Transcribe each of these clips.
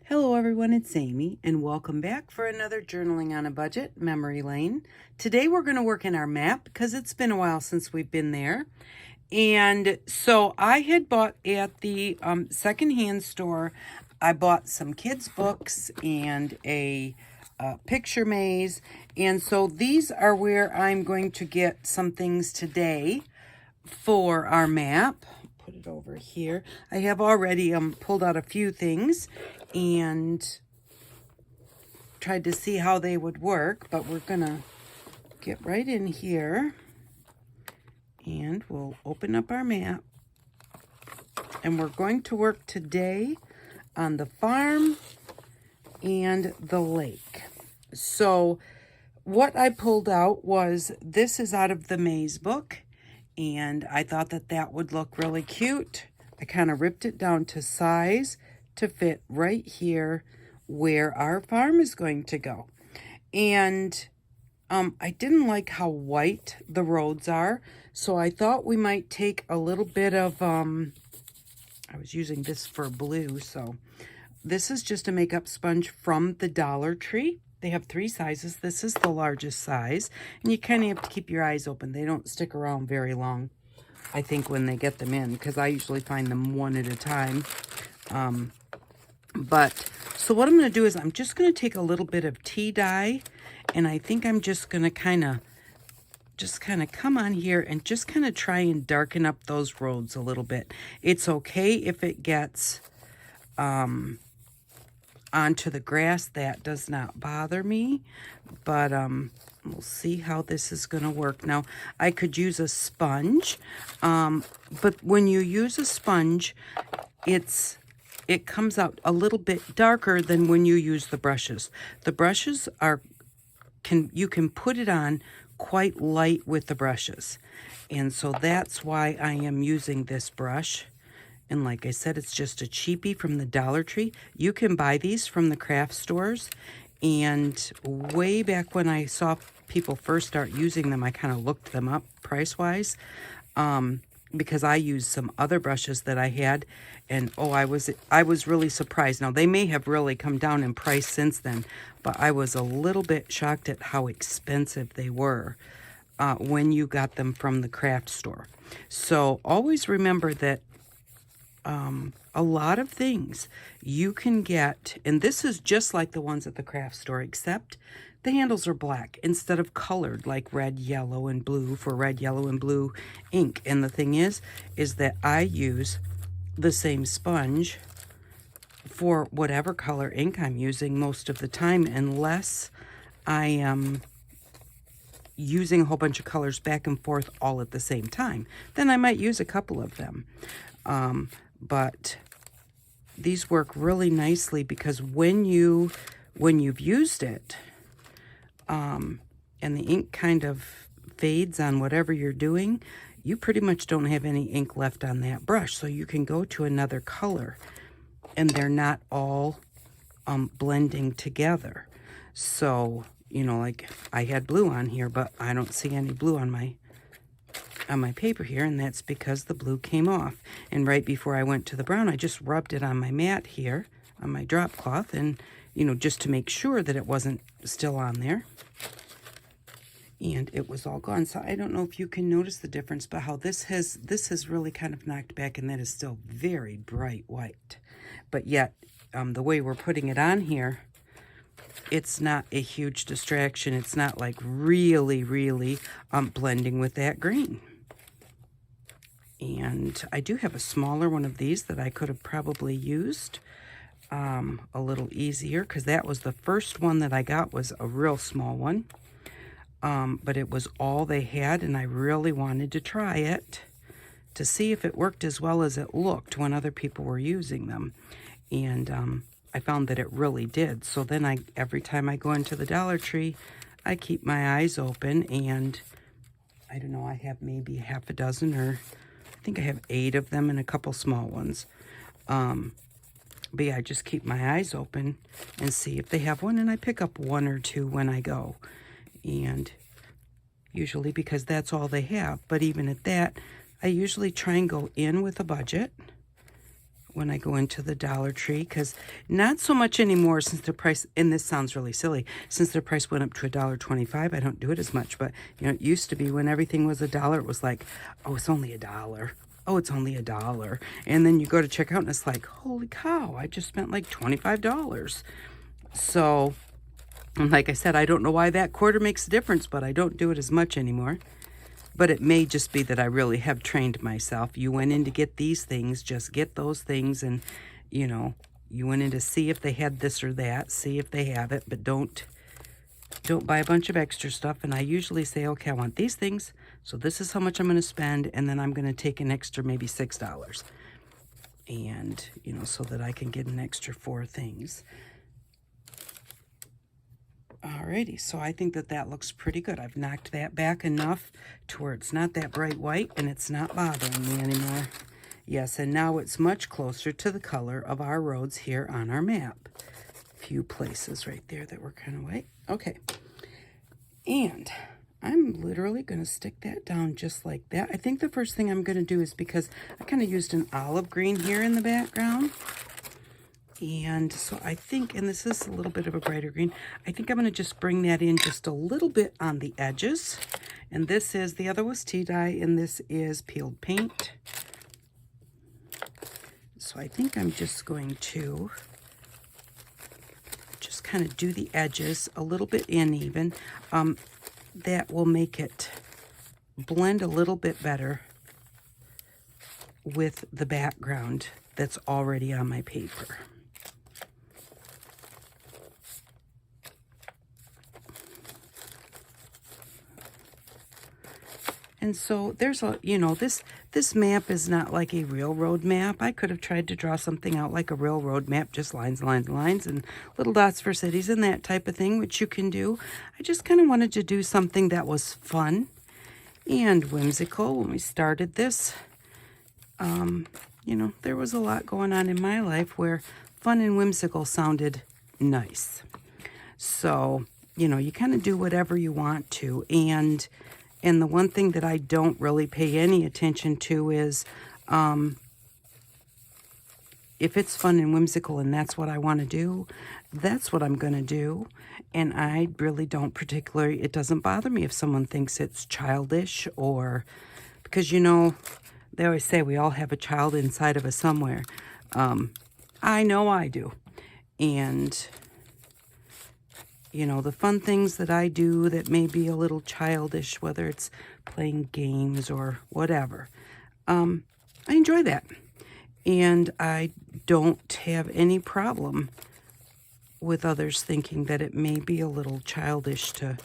Hello everyone, it's Amy and welcome back for another Journaling on a Budget memory lane. Today we're going to work in our map because it's been a while since we've been there. And so I had bought at the secondhand store, I bought some kids books and a picture maze. And so these are where I'm going to get some things today for our map. Put it over here. I have already pulled out a few things and tried to see how they would work, but we're gonna get right in here and we'll open up our map, and we're going to work today on the farm and the lake. So what I pulled out was, this is out of the maze book, and I thought that that would look really cute. I kind of ripped it down to size to fit right here where our farm is going to go. And I didn't like how white the roads are, so I thought we might take a little bit of, I was using this for blue, so this is just a makeup sponge from the Dollar Tree. They have 3 sizes. This is the largest size, and you kind of have to keep your eyes open. They don't stick around very long, I think, when they get them in, because I usually find them one at a time. So what I'm going to do is I'm just going to take a little bit of tea dye, and I think I'm just going to kind of come on here and just kind of try and darken up those roads a little bit. It's okay if it gets onto the grass. That does not bother me, but we'll see how this is going to work. Now, I could use a sponge, but when you use a sponge, it comes out a little bit darker than when you use the brushes. The brushes you can put it on quite light with the brushes. And so that's why I am using this brush. And like I said, it's just a cheapie from the Dollar Tree. You can buy these from the craft stores. And way back when I saw people first start using them, I kind of looked them up price-wise. Because I used some other brushes that I had, and I was really surprised. Now, they may have really come down in price since then, but I was a little bit shocked at how expensive they were when you got them from the craft store. So always remember that a lot of things you can get, and this is just like the ones at the craft store, except the handles are black instead of colored like red, yellow, and blue for red, yellow, and blue ink. And the thing is that I use the same sponge for whatever color ink I'm using most of the time, unless I am using a whole bunch of colors back and forth all at the same time. Then I might use a couple of them. But these work really nicely because when you've used it, and the ink kind of fades on whatever you're doing, you pretty much don't have any ink left on that brush. So you can go to another color and they're not all blending together. So, you know, like I had blue on here, but I don't see any blue on my paper here, and that's because the blue came off. And right before I went to the brown, I just rubbed it on my mat here, on my drop cloth, and, you know, just to make sure that it wasn't still on there. And it was all gone. So I don't know if you can notice the difference, but how this has really kind of knocked back, and that is still very bright white. But yet, the way we're putting it on here, it's not a huge distraction. It's not like really, really blending with that green. And I do have a smaller one of these that I could have probably used a little easier, because that was the first one that I got, was a real small one. But it was all they had, and I really wanted to try it to see if it worked as well as it looked when other people were using them. And I found that it really did. So then every time I go into the Dollar Tree, I keep my eyes open, and I don't know, I have maybe half a dozen, or I think I have 8 of them and a couple small ones. But yeah, I just keep my eyes open and see if they have one, and I pick up 1 or 2 when I go. And usually because that's all they have. But even at that, I usually try and go in with a budget when I go into the Dollar Tree, because not so much anymore since the price, and this sounds really silly, since the price went up to $1.25, I don't do it as much. But you know, it used to be when everything was $1, it was like, oh, it's only $1. Oh, it's only $1. And then you go to check out and it's like, holy cow, I just spent like $25. So, like I said, I don't know why that quarter makes a difference, but I don't do it as much anymore. But it may just be that I really have trained myself. You went in to get these things, just get those things. And, you know, you went in to see if they had this or that, see if they have it, but don't buy a bunch of extra stuff. And I usually say, okay, I want these things, so this is how much I'm going to spend, and then I'm going to take an extra maybe $6. And, you know, so that I can get an extra 4 things. Alrighty, so I think that that looks pretty good. I've knocked that back enough to where it's not that bright white and it's not bothering me anymore. Yes, and now it's much closer to the color of our roads here on our map. A few places right there that were kind of white. Okay, and I'm literally going to stick that down just like that. I think the first thing I'm going to do is, because I kind of used an olive green here in the background, and so I think, and this is a little bit of a brighter green, I think I'm going to just bring that in just a little bit on the edges. And this is, the other was tea dye, and this is peeled paint. So I think I'm just going to just kind of do the edges a little bit in even. That will make it blend a little bit better with the background that's already on my paper. And so there's a, you know, this map is not like a railroad map. I could have tried to draw something out like a railroad map, just lines, lines, lines, and little dots for cities and that type of thing, which you can do. I just kind of wanted to do something that was fun and whimsical. When we started this, you know, there was a lot going on in my life where fun and whimsical sounded nice. So, you know, you kind of do whatever you want to. And the one thing that I don't really pay any attention to is if it's fun and whimsical and that's what I want to do, that's what I'm going to do. And I really don't particularly, it doesn't bother me if someone thinks it's childish, or, because, you know, they always say we all have a child inside of us somewhere. I know I do. And you know, the fun things that I do that may be a little childish, whether it's playing games or whatever, I enjoy that. And I don't have any problem with others thinking that it may be a little childish to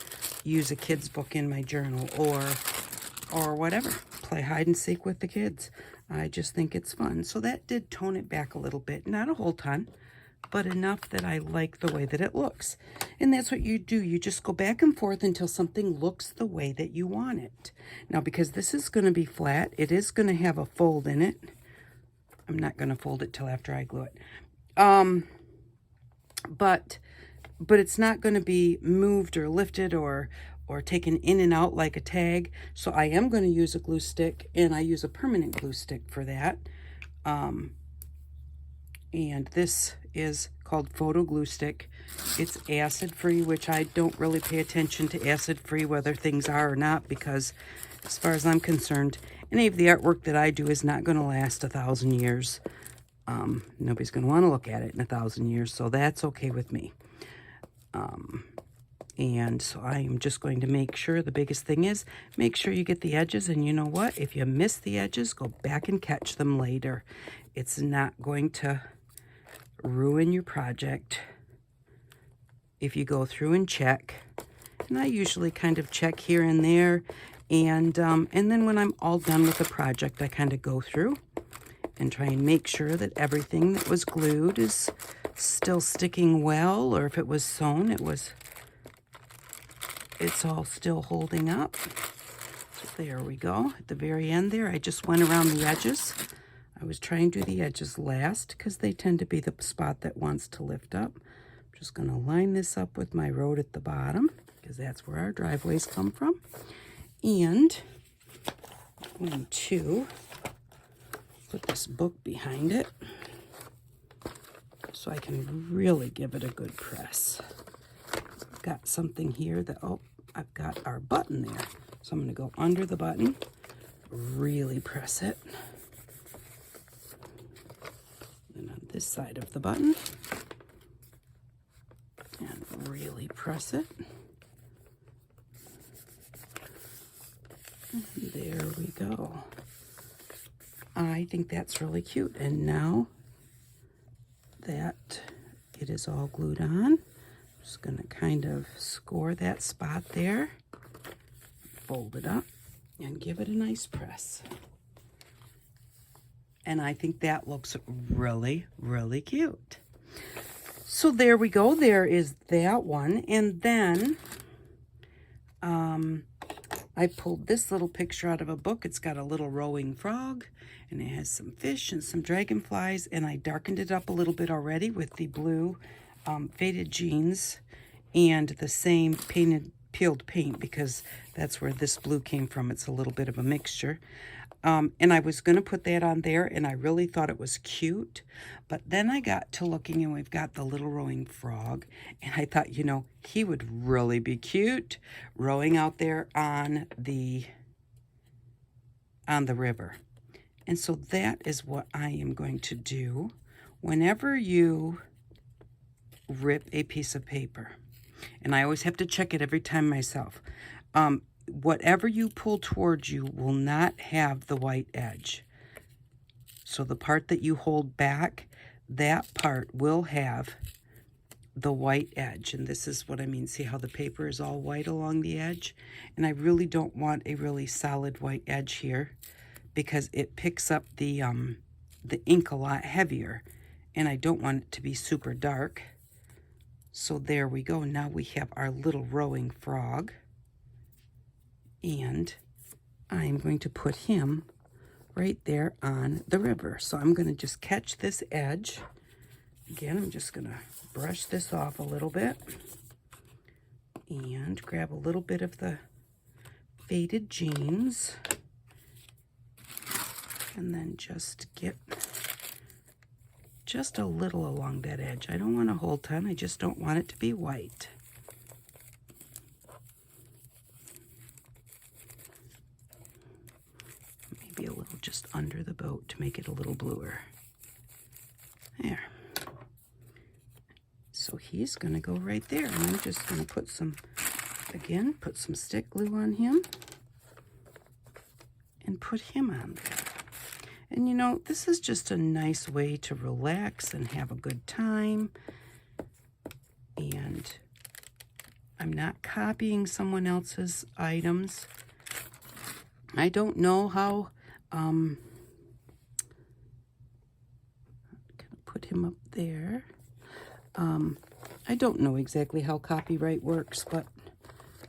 use a kid's book in my journal or whatever. Play hide and seek with the kids. I just think it's fun. So that did tone it back a little bit. Not a whole ton, but enough that I like the way that it looks. And that's what you do. You just go back and forth until something looks the way that you want it. Now, because this is going to be flat, it is going to have a fold in it. I'm not going to fold it till after I glue it. But it's not going to be moved or lifted or taken in and out like a tag. So I am going to use a glue stick, and I use a permanent glue stick for that. And this is called Photo Glue Stick. It's acid-free, which I don't really pay attention to acid-free, whether things are or not, because as far as I'm concerned, any of the artwork that I do is not going to last 1,000 years. Nobody's going to want to look at it in 1,000 years, so that's okay with me. And so I am just going to make sure, the biggest thing is, make sure you get the edges, and you know what? If you miss the edges, go back and catch them later. It's not going to ruin your project if you go through and check. And I usually kind of check here and there, and then when I'm all done with the project, I kind of go through and try and make sure that everything that was glued is still sticking well, or if it was sewn, it's all still holding up. So there we go. At the very end there, I just went around the edges. I was trying to do the edges last because they tend to be the spot that wants to lift up. I'm just going to line this up with my road at the bottom because that's where our driveways come from. And I'm going to put this book behind it. so I can really give it a good press. Got something here that, oh, I've got our button there. So I'm going to go under the button, really press it. And on this side of the button, and really press it. And there we go. I think that's really cute. And now that it is all glued on, I'm just going to kind of score that spot there, fold it up, and give it a nice press. And I think that looks really, really cute. So there we go. There is that one. And then I pulled this little picture out of a book. It's got a little rowing frog, and it has some fish and some dragonflies, and I darkened it up a little bit already with the blue faded jeans and the same peeled paint, because that's where this blue came from. It's a little bit of a mixture. And I was going to put that on there, and I really thought it was cute. But then I got to looking, and we've got the little rowing frog. And I thought, you know, he would really be cute rowing out there on the river. And so that is what I am going to do. Whenever you rip a piece of paper, and I always have to check it every time myself, whatever you pull towards you will not have the white edge. So the part that you hold back, that part will have the white edge. And this is what I mean. See how the paper is all white along the edge? And I really don't want a really solid white edge here, because it picks up the ink a lot heavier, and I don't want it to be super dark. So there we go. Now we have our little rowing frog. And I'm going to put him right there on the river. So I'm going to just catch this edge. Again, I'm just going to brush this off a little bit and grab a little bit of the faded jeans, and then just get just a little along that edge. I don't want a whole ton. I just don't want it to be white. Maybe a little just under the boat to make it a little bluer. There. So he's going to go right there. And I'm just going to put some, again, put some stick glue on him and put him on there. And you know, this is just a nice way to relax and have a good time. And I'm not copying someone else's items. I don't know how, I'm gonna put him up there. I don't know exactly how copyright works, but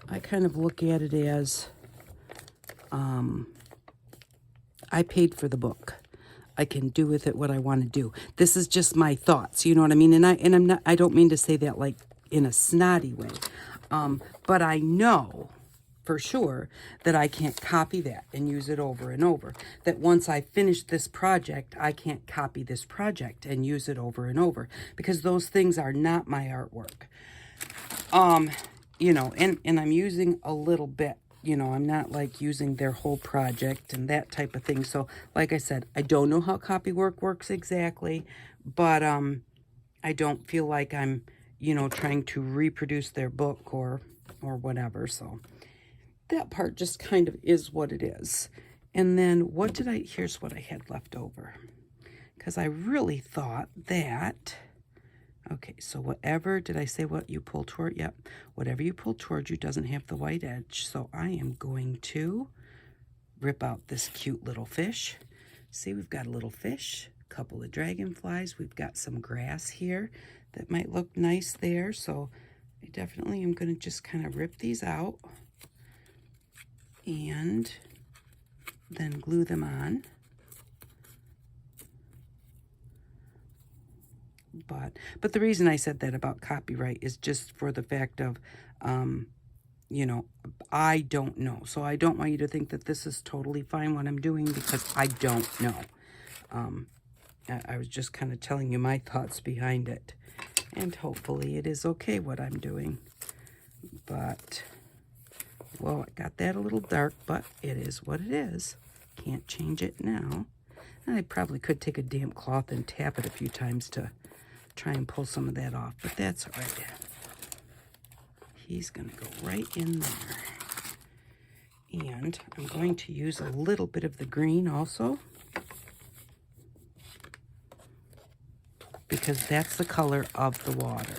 I kind of look at it as, I paid for the book. I can do with it what I want to do. This is just my thoughts, you know what I mean? And I'm not, I don't mean to say that like in a snotty way. But I know for sure that I can't copy that and use it over and over. That once I finish this project, I can't copy this project and use it over and over, because those things are not my artwork. You know, and I'm using a little bit. You know, I'm not like using their whole project and that type of thing. So like I said, I don't know how copywork works exactly, but I don't feel like I'm, you know, trying to reproduce their book or whatever. So that part just kind of is what it is. And then here's what I had left over, because I really thought that, okay, so whatever, did I say what you pull toward? Yep. Whatever you pull towards you doesn't have the white edge. So I am going to rip out this cute little fish. See, we've got a little fish, a couple of dragonflies. We've got some grass here that might look nice there. So I definitely am going to just kind of rip these out and then glue them on. But the reason I said that about copyright is just for the fact of, you know, I don't know. So I don't want you to think that this is totally fine what I'm doing, because I don't know. I was just kind of telling you my thoughts behind it. And hopefully it is okay what I'm doing. But, well, I got that a little dark, but it is what it is. Can't change it now. I probably could take a damp cloth and tap it a few times to try and pull some of that off, but that's all right. He's going to go right in there. And I'm going to use a little bit of the green also, because that's the color of the water.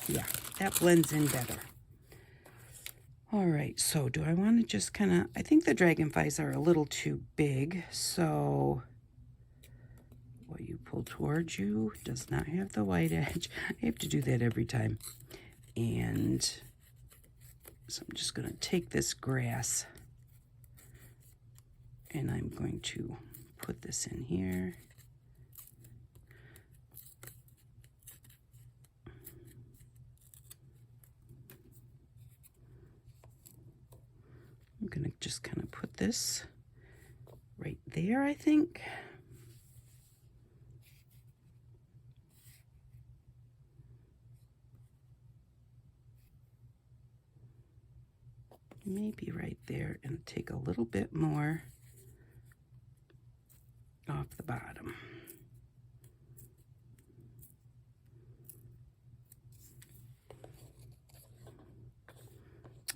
Yeah, that blends in better. All right, so do I want to just kind of, I think the dragonflies are a little too big, so what you pull towards you does not have the white edge. I have to do that every time. And so I'm just going to take this grass and I'm going to put this in here. I'm going to just kind of put this right there, I think. Maybe right there, and take a little bit more off the bottom.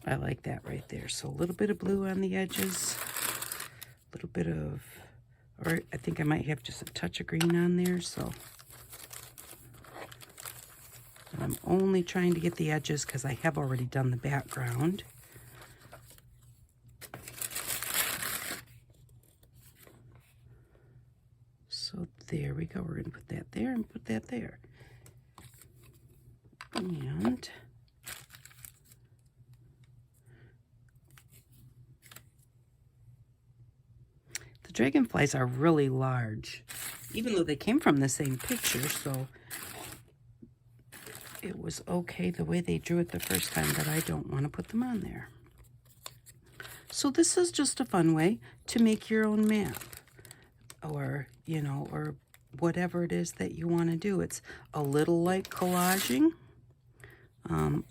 I like that right there. So a little bit of blue on the edges, a little bit of, or I think I might have just a touch of green on there. So I'm only trying to get the edges because I have already done the background. So there we go. We're going to put that there and put that there. And the dragonflies are really large, even though they came from the same picture, so it was okay the way they drew it the first time, but I don't want to put them on there. So this is just a fun way to make your own map, or, you know, or whatever it is that you want to do. It's a little like collaging.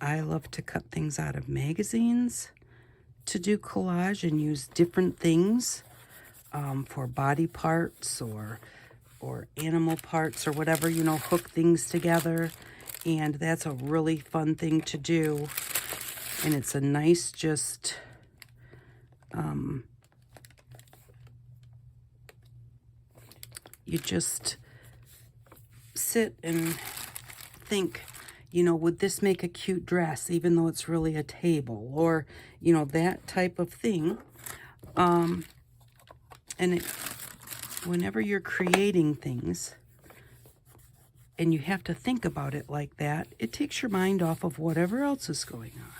I love to cut things out of magazines to do collage and use different things for body parts or animal parts or whatever, you know, hook things together. And that's a really fun thing to do. And it's a nice just, you just sit and think, you know, would this make a cute dress even though it's really a table, or, you know, that type of thing. And whenever you're creating things and you have to think about it like that, it takes your mind off of whatever else is going on.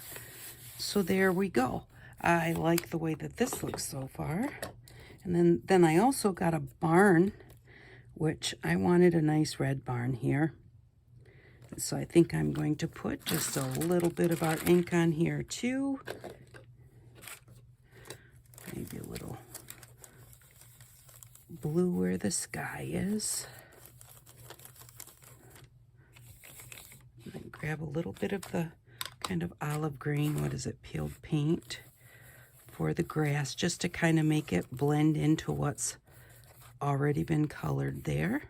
So there we go. I like the way that this looks so far. And then I also got a barn, which I wanted a nice red barn here. So I think I'm going to put just a little bit of our ink on here too. Maybe a little blue where the sky is. And then grab a little bit of the kind of olive green, what is it, peeled paint for the grass, just to kind of make it blend into what's already been colored there.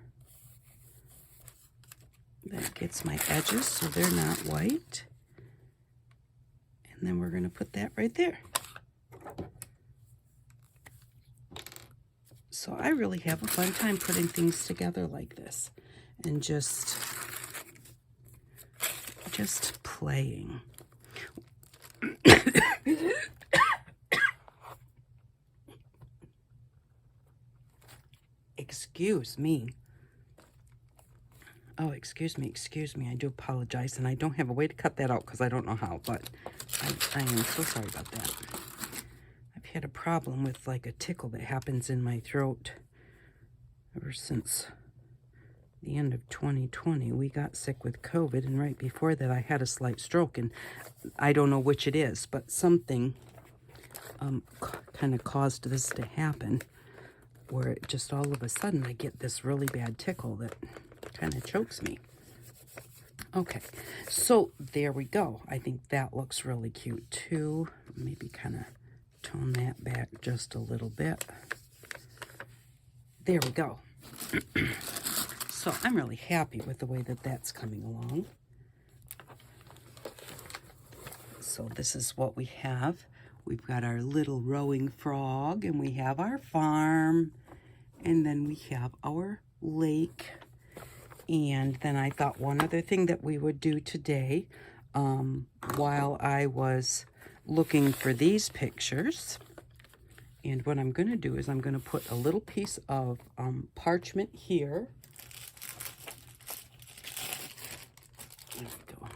That gets my edges so they're not white. And then we're going to put that right there. So I really have a fun time putting things together like this and just playing. Excuse me. Oh, excuse me. I do apologize, and I don't have a way to cut that out because I don't know how, but I am so sorry about that. I've had a problem with like a tickle that happens in my throat ever since the end of 2020, we got sick with COVID, and right before that I had a slight stroke, and I don't know which it is, but something kind of caused this to happen, where it just all of a sudden I get this really bad tickle that kind of chokes me. Okay, so there we go. I think that looks really cute too. Maybe kind of tone that back just a little bit. There we go. So I'm really happy with the way that that's coming along. So this is what we have. We've got our little rowing frog, and we have our farm, and then we have our lake. And then I thought one other thing that we would do today, while I was looking for these pictures, and what I'm going to do is I'm going to put a little piece of parchment here. There we go.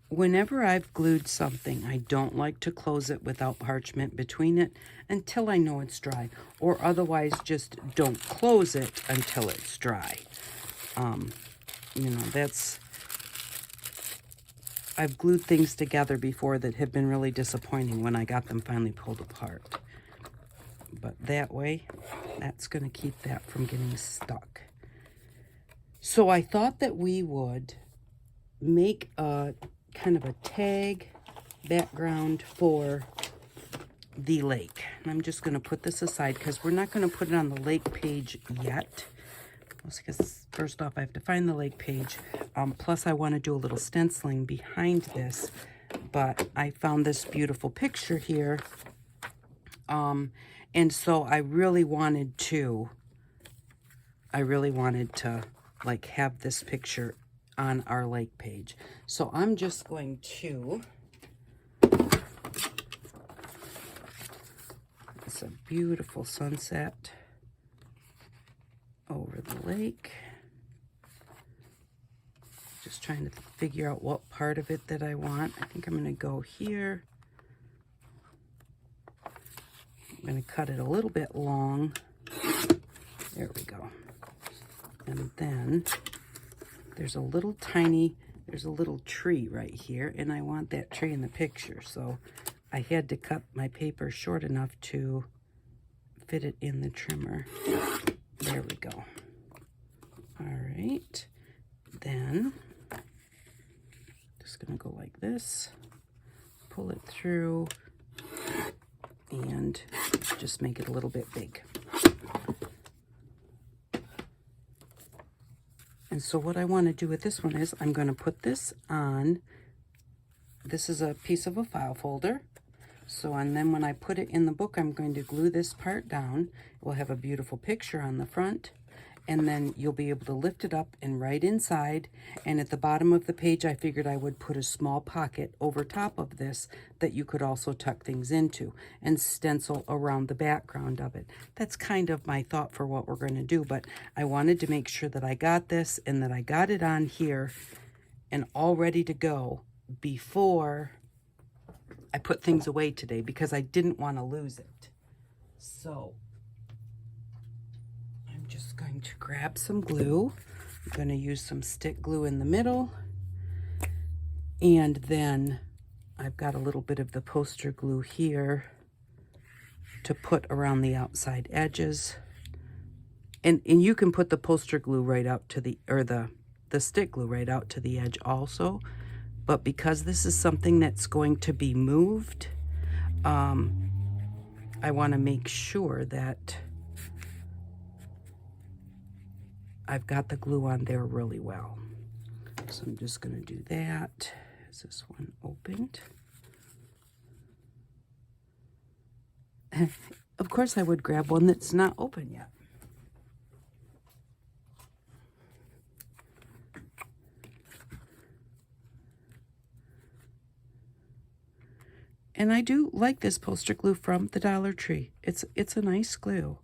Whenever I've glued something, I don't like to close it without parchment between it until I know it's dry, or otherwise just don't close it until it's dry. You know, I've glued things together before that have been really disappointing when I got them finally pulled apart. But that way, that's going to keep that from getting stuck. So I thought that we would make a kind of a tag background for the lake. And I'm just going to put this aside because we're not going to put it on the lake page yet. Because first off, I have to find the lake page. Plus, I want to do a little stenciling behind this. But I found this beautiful picture here. And so I really wanted to like have this picture on our lake page. So I'm just going to, it's a beautiful sunset over the lake. Just trying to figure out what part of it that I want. I think I'm going to go here. I'm going to cut it a little bit long. There we go. And then there's a little tree right here, and I want that tree in the picture. So I had to cut my paper short enough to fit it in the trimmer. There we go. All right. Then just gonna go like this, pull it through, and just make it a little bit big. And so what I want to do with this one is I'm going to put this on, this is a piece of a file folder. So, and then when I put it in the book, I'm going to glue this part down. It will have a beautiful picture on the front. And then you'll be able to lift it up and write inside. And at the bottom of the page, I figured I would put a small pocket over top of this that you could also tuck things into and stencil around the background of it. That's kind of my thought for what we're going to do. But I wanted to make sure that I got this and that I got it on here and all ready to go before I put things away today, because I didn't want to lose it. So I'm just going to grab some glue. I'm going to use some stick glue in the middle. And then I've got a little bit of the poster glue here to put around the outside edges. And you can put the poster glue right out to the, or the stick glue right out to the edge also. But because this is something that's going to be moved, I want to make sure that I've got the glue on there really well. So I'm just going to do that. Is this one opened? Of course I would grab one that's not open yet. And I do like this poster glue from the Dollar Tree. It's a nice glue.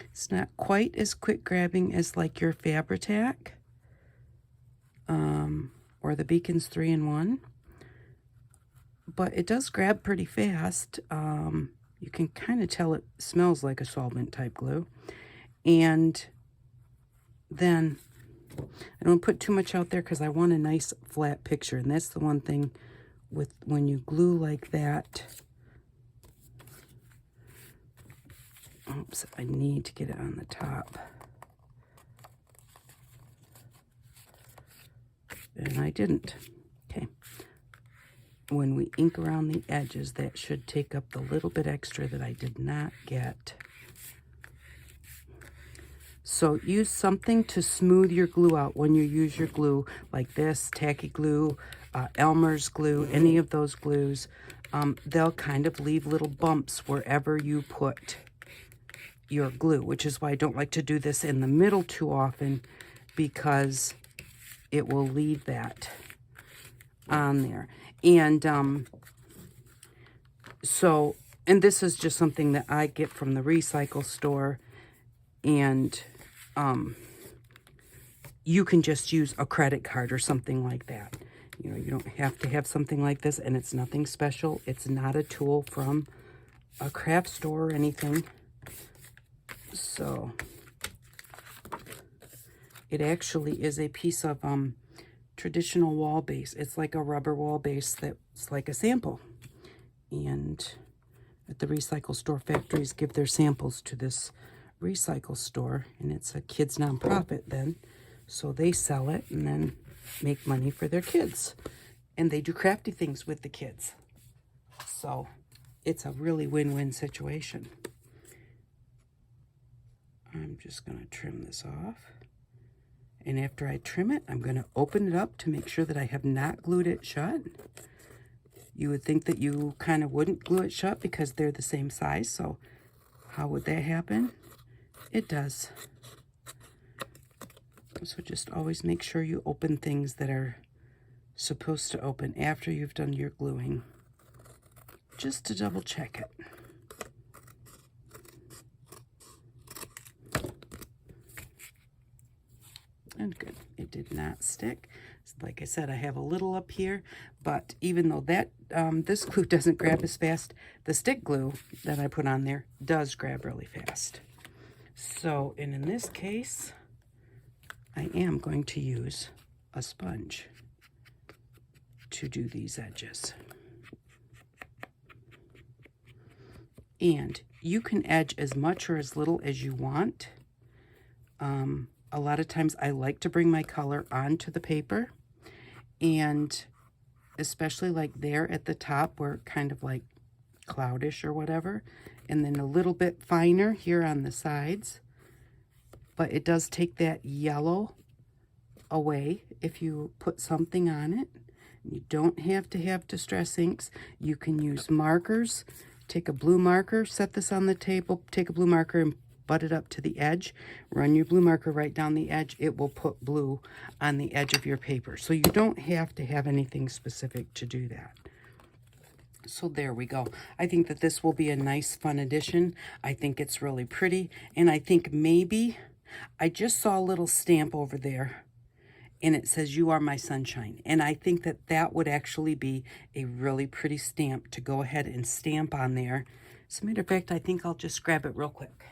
It's not quite as quick grabbing as like your Fabri-Tac or the Beacons 3-in-1, but it does grab pretty fast. You can kind of tell it smells like a solvent type glue. And then I don't put too much out there because I want a nice flat picture. And that's the one thing with when you glue like that. Oops, I need to get it on the top. And I didn't. Okay. When we ink around the edges, that should take up the little bit extra that I did not get. So use something to smooth your glue out when you use your glue, like this, tacky glue, Elmer's glue, any of those glues. They'll kind of leave little bumps wherever you put your glue, which is why I don't like to do this in the middle too often, because it will leave that on there. And and this is just something that I get from the recycle store, and you can just use a credit card or something like that. You know, you don't have to have something like this, and it's nothing special. It's not a tool from a craft store or anything. So it actually is a piece of traditional wall base. It's like a rubber wall base that's like a sample. And at the recycle store, factories give their samples to this recycle store, and it's a kids nonprofit then, so they sell it and then make money for their kids, and they do crafty things with the kids. So it's a really win-win situation. I'm just going to trim this off, and after I trim it, I'm going to open it up to make sure that I have not glued it shut. You would think that you kind of wouldn't glue it shut because they're the same size, so how would that happen? It does. So just always make sure you open things that are supposed to open after you've done your gluing, just to double check it. And good, it did not stick. Like I said, I have a little up here, but even though that this glue doesn't grab as fast, the stick glue that I put on there does grab really fast. So, and in this case, I am going to use a sponge to do these edges. And you can edge as much or as little as you want. A lot of times I like to bring my color onto the paper, and especially like there at the top where it kind of like cloudish or whatever, and then a little bit finer here on the sides. But it does take that yellow away if you put something on it. You don't have to have Distress inks. You can use markers. Take a blue marker, set this on the table, take a blue marker and butt it up to the edge. Run your blue marker right down the edge. It will put blue on the edge of your paper. So you don't have to have anything specific to do that. So there we go. I think that this will be a nice, fun addition. I think it's really pretty. And I think maybe, I just saw a little stamp over there, and it says, "You are my sunshine." And I think that that would actually be a really pretty stamp to go ahead and stamp on there. As a matter of fact, I think I'll just grab it real quick.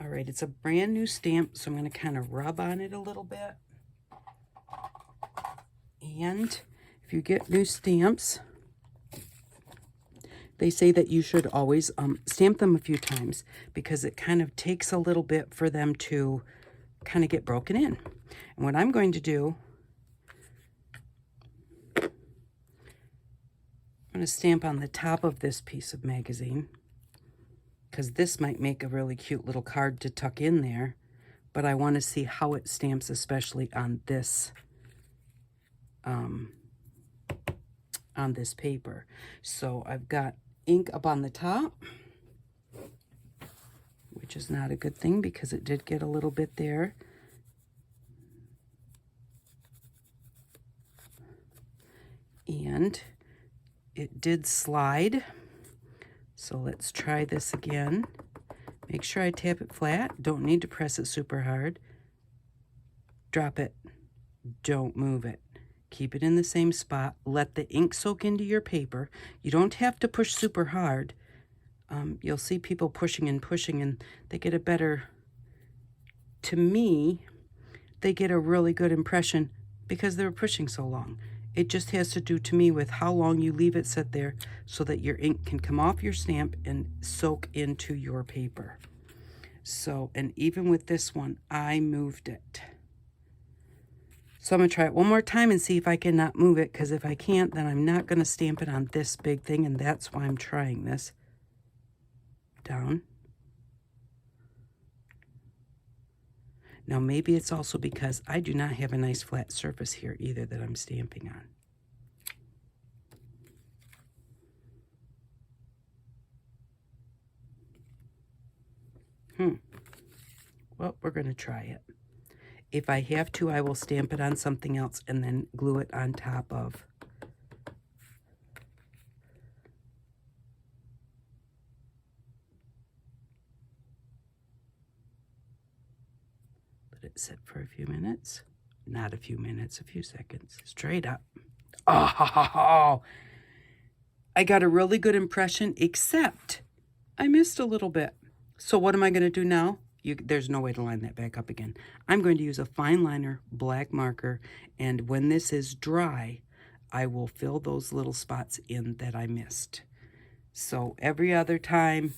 All right, it's a brand new stamp, so I'm going to kind of rub on it a little bit. And if you get new stamps, they say that you should always stamp them a few times, because it kind of takes a little bit for them to kind of get broken in. And what I'm going to do, I'm going to stamp on the top of this piece of magazine, because this might make a really cute little card to tuck in there, but I want to see how it stamps, especially on this paper. So I've got ink up on the top, which is not a good thing because it did get a little bit there. And it did slide. So let's try this again. Make sure I tap it flat. Don't need to press it super hard. Drop it. Don't move it. Keep it in the same spot. Let the ink soak into your paper. You don't have to push super hard. You'll see people pushing and they get a better, to me, they get a really good impression because they were pushing so long. It just has to do, to me, with how long you leave it sit there so that your ink can come off your stamp and soak into your paper. So, and even with this one, I moved it. So I'm going to try it one more time and see if I can not move it, because if I can't, then I'm not going to stamp it on this big thing, and that's why I'm trying this. Down. Now maybe it's also because I do not have a nice flat surface here either that I'm stamping on. Well, we're going to try it. If I have to, I will stamp it on something else and then glue it on top of. Let it sit for a few minutes. Not a few minutes, a few seconds. Straight up. Oh, I got a really good impression, except I missed a little bit. So what am I going to do now? There's no way to line that back up again. I'm going to use a fine liner, black marker, and when this is dry, I will fill those little spots in that I missed. So every other time,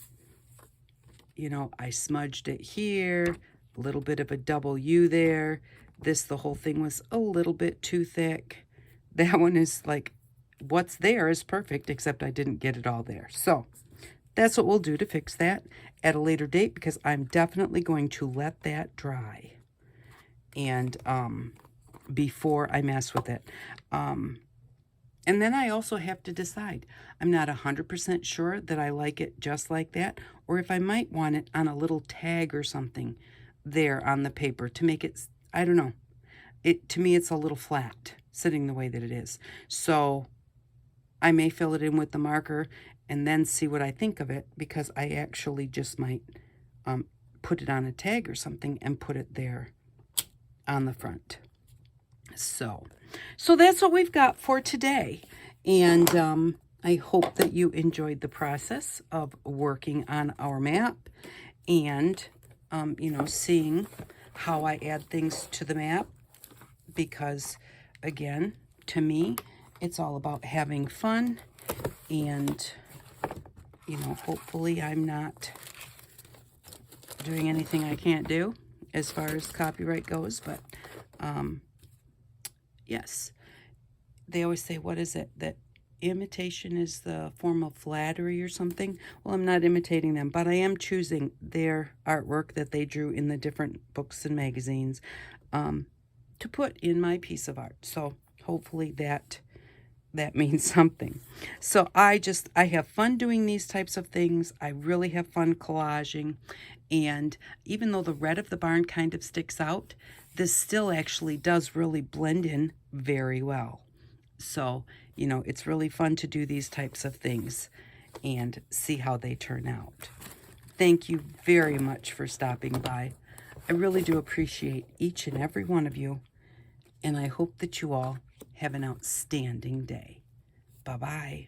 you know, I smudged it here, a little bit of a double U there. The whole thing was a little bit too thick. That one is like, what's there is perfect, except I didn't get it all there. So that's what we'll do to fix that at a later date, because I'm definitely going to let that dry and before I mess with it. And then I also have to decide. I'm not 100% sure that I like it just like that, or if I might want it on a little tag or something there on the paper to make it, I don't know. To me, it's a little flat sitting the way that it is. So I may fill it in with the marker and then see what I think of it, because I actually just might put it on a tag or something and put it there on the front. So that's what we've got for today. And I hope that you enjoyed the process of working on our map and, you know, seeing how I add things to the map, because, again, to me, it's all about having fun, and, you know, hopefully I'm not doing anything I can't do as far as copyright goes, but yes, they always say, what is it, that imitation is the form of flattery or something? Well, I'm not imitating them, but I am choosing their artwork that they drew in the different books and magazines to put in my piece of art. So hopefully that means something. So I have fun doing these types of things. I really have fun collaging. And even though the red of the barn kind of sticks out, this still actually does really blend in very well. So, you know, it's really fun to do these types of things and see how they turn out. Thank you very much for stopping by. I really do appreciate each and every one of you. And I hope that you all have an outstanding day. Bye-bye.